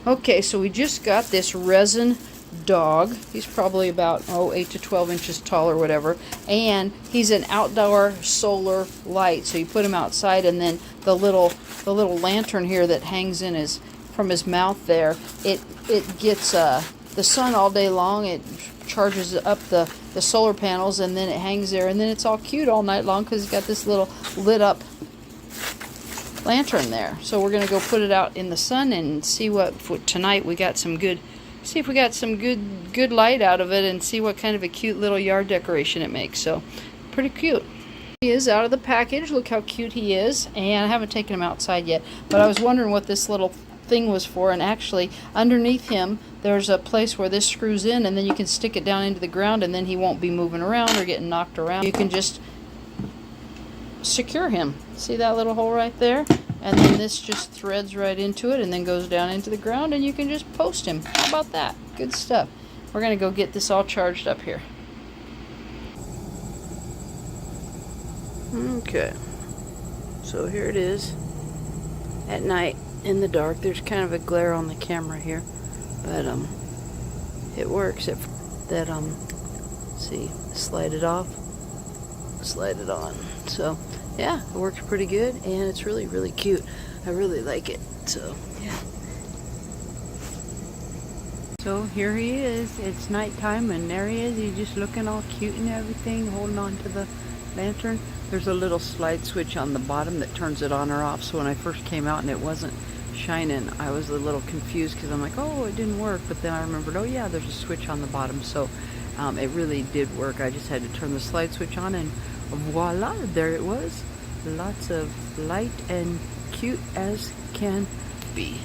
Okay, so we just got this resin dog. He's probably about 8 to 12 inches tall or whatever, and he's an outdoor solar light. So you put him outside, and then the little lantern here that hangs in his from his mouth there, it gets the sun all day long. It charges up the solar panels, and then it hangs there, and then it's all cute all night long because it's got this little lit up lantern there. So we're gonna go put it out in the sun and see what tonight we got some good. See if we got some good light out of it, and see what kind of a cute little yard decoration it makes. So pretty cute. He is out of the package. Look how cute he is, and I haven't taken him outside yet, but I was wondering what this little thing was for, and actually underneath him there's a place where this screws in, and then you can stick it down into the ground, and then he won't be moving around or getting knocked around. You can just secure him. See that little hole right there? And then this just threads right into it and then goes down into the ground, and you can just post him. How about that? Good stuff. We're going to go get this all charged up here. Okay. So here it is at night in the dark. There's kind of a glare on the camera here, but it works. See, slide it off, slide it on. So yeah, it works pretty good, and it's really cute. I really like it. So yeah. So here he is. It's nighttime, and there he is. He's just looking all cute and everything, holding on to the lantern. There's a little slide switch on the bottom that turns it on or off. So when I first came out and it wasn't shining, I was a little confused because I'm like, oh, it didn't work. But then I remembered, oh yeah, there's a switch on the bottom. So it really did work. I just had to turn the slide switch on, and voila, there it was. Lots of light and cute as can be.